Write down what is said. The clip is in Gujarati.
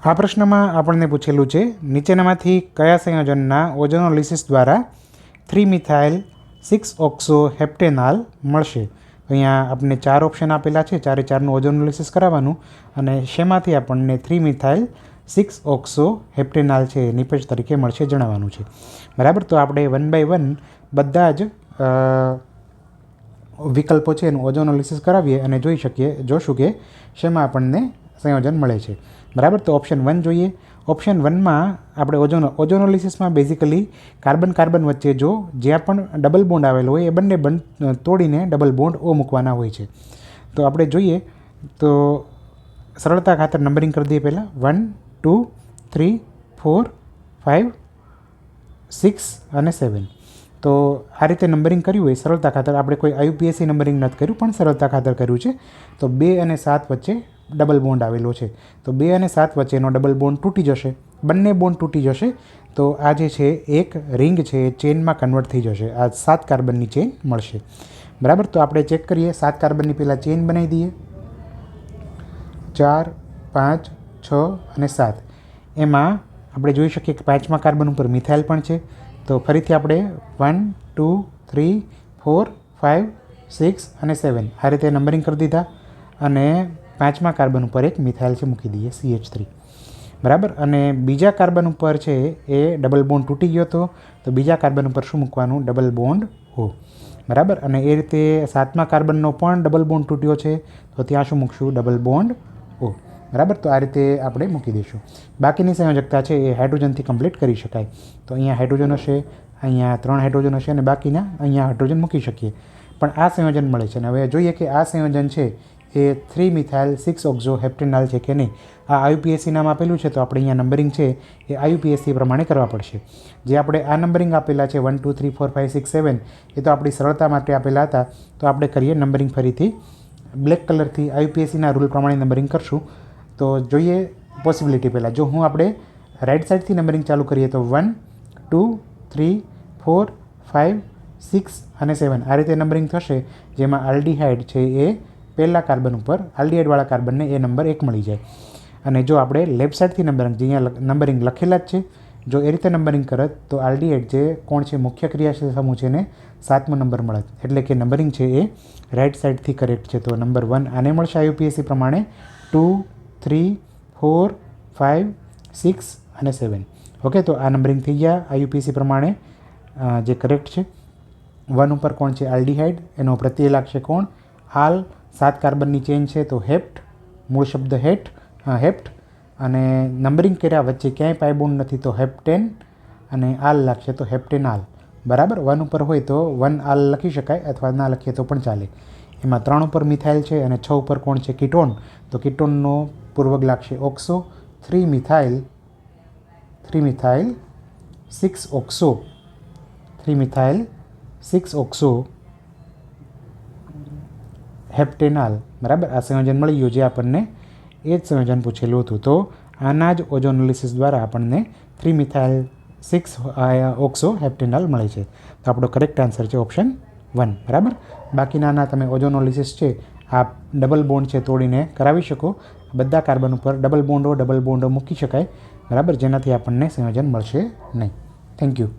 આ પ્રશ્નમાં આપણને પૂછેલું છે નીચેનામાંથી કયા સંયોજનના ઓઝોનોલિસિસ દ્વારા 3-મિથાઇલ 6-ઓક્સો હેપ્ટેનાલ મળશે. તો અહીંયા આપણને 4 ઓપ્શન આપેલા છે, 4નું ઓઝોનોલિસિસ કરાવવાનું અને શેમાંથી આપણને 3-મિથાઇલ 6-ઓક્સો હેપ્ટેનાલ છે નિપજ તરીકે મળશે જણાવવાનું છે. બરાબર, તો આપણે 1 બાય 1 બધા જ વિકલ્પો છે એનું ઓઝોનોલિસિસ કરાવીએ અને જોશું કે શેમાં આપણને સંયોજન મળે છે. બરાબર, તો ઓપ્શન 1 જોઈએ. ઓપ્શન 1માં આપણે ઓઝોનોલિસિસમાં બેઝિકલી કાર્બન વચ્ચે જો જ્યાં પણ ડબલ બોન્ડ આવેલો હોય એ બંને તોડીને ડબલ બોન્ડ ઓ મૂકવાના હોય છે. તો આપણે જોઈએ તો સરળતા ખાતર નંબરિંગ કરી દઈએ. પહેલાં 1, 2, 3, 4, 5, 6 અને 7. તો આ રીતે નંબરિંગ કર્યું હોય સરળતા ખાતર, આપણે કોઈ IUPAC નંબરિંગ નથી કર્યું પણ સરળતા ખાતર કર્યું છે. તો 2 અને 7 વચ્ચે ડબલ બોન્ડ આવેલો છે. તો 2 અને 7 વચ્ચેનો ડબલ બોન્ડ તૂટી જશે, બંને બોન્ડ તૂટી જશે. તો આ જે છે એક રિંગ છે એ ચેનમાં કન્વર્ટ થઈ જશે, આ 7 કાર્બનની ચેન મળશે. બરાબર, તો આપણે ચેક કરીએ. 7 કાર્બનની પહેલાં ચેન બનાવી દઈએ. 4, 5, 6 અને 7. એમાં આપણે જોઈ શકીએ કે 5મા કાર્બન ઉપર મિથાઇલ પણ છે. તો ફરીથી આપણે 1, 2, 3, 4, 5, 6 અને 7 આ રીતે નંબરિંગ કરી દીધા અને 5મા કાર્બન ઉપર એક મિથાઇલ છે મૂકી દઈએ, CH3. બરાબર, અને બીજા કાર્બન ઉપર છે એ ડબલ બોન્ડ તૂટી ગયો હતો, તો બીજા કાર્બન ઉપર શું મૂકવાનું? Double bond O. બરાબર, અને એ રીતે 7મા કાર્બનનો પણ ડબલ બોન્ડ તૂટ્યો છે, તો ત્યાં શું મૂકશું? Double bond O. બરાબર, તો આ રીતે આપણે મૂકી દઈશું. બાકીની સંયોજકતા છે એ હાઇડ્રોજનથી કમ્પ્લીટ કરી શકાય. તો અહીંયા હાઇડ્રોજન હશે, અહીંયા 3 હાઇડ્રોજન હશે અને બાકીના અહીંયા હાઇડ્રોજન મૂકી શકીએ. પણ આ સંયોજન મળે છે. અને હવે જોઈએ કે આ સંયોજન છે એ 3-મિથાઇલ 6-ઓક્સો હેપ્ટેનાલ છે કે નહીં. આ IUPAC નામ આપેલું છે, તો આપણે અહીંયા નંબરિંગ છે એ IUPAC પ્રમાણે કરવા પડશે. જે આપણે આ નંબરિંગ આપેલા છે 1, 2, 3, 4, 5, 6, 7 એ તો આપણી સરળતા માટે આપેલા હતા. તો આપણે કરીએ નંબરિંગ ફરીથી બ્લેક કલરથી IUPACના રૂલ પ્રમાણે નંબરિંગ કરશું. તો જોઈએ પોસિબિલિટી પહેલાં. જો આપણે રાઇટ સાઇડથી નંબરિંગ ચાલુ કરીએ તો 1, 2, 3, 4, 5, 6 અને 7 આ રીતે નંબરિંગ થશે, જેમાં આલ્ડીહાઇડ છે એ પહેલા કાર્બન ઉપર, આલ્ડીહાઇડવાળા કાર્બનને એ નંબર 1 મળી જાય. અને જો આપણે લેફ્ટ સાઇડથી અહીંયા નંબરિંગ લખેલા જ છે, જો એ રીતે નંબરિંગ કરત તો આલ્ડીહાઇડ જે કોણ છે મુખ્ય ક્રિયાશીલ સમૂહ છે ને 7મો નંબર મળત. એટલે કે નંબરિંગ છે એ રાઇટ સાઇડથી કરેક્ટ છે. તો નંબર 1 આને મળશે IUPAC પ્રમાણે, 2, 3, 4, 5, 6 અને 7. ઓકે, તો આ નંબરિંગ થઈ ગયા IUPAC પ્રમાણે જે કરેક્ટ છે. 1 ઉપર કોણ છે? આલ્ડીહાઇડ, એનો પ્રત્યય લાગશે કોણ? આલ. 7 કાર્બનની ચેન છે તો હેપ્ટ, મૂળ શબ્દ હેપ્ટ. અને નંબરિંગ કર્યા વચ્ચે ક્યાંય પાઈ બોન્ડ નથી તો હેપ્ટેન, અને આલ લાગશે તો હેપ્ટેનાલ. બરાબર, 1 ઉપર હોય તો 1 આલ લખી શકાય અથવા ના લખીએ તો પણ ચાલે. એમાં 3 ઉપર મિથાઇલ છે અને 6 ઉપર કોણ છે? કીટોન. તો કીટોનનો પૂર્વક લાગશે ઓક્સો. 3-મિથાઇલ 6-ઓક્સો, 3-મિથાઇલ 6-ઓક્સો હેપ્ટેનાલ. બરાબર, આ સંયોજન મળી ગયું જે આપણને એ જ સંયોજન પૂછેલું હતું. તો આના જ ઓઝોનોલિસિસ દ્વારા આપણને 3-મિથાઇલ 6-ઓક્સો હેપ્ટેનાલ મળે છે. તો આપણો કરેક્ટ આન્સર છે ઓપ્શન 1. બરાબર, બાકીના તમે ઓઝોનોલિસિસ છે આ ડબલ બોન્ડ છે તોડીને કરાવી શકો. બધા કાર્બન ઉપર ડબલ બોન્ડો મૂકી શકાય. બરાબર, જેનાથી આપણને સંયોજન મળશે નહીં. Thank you.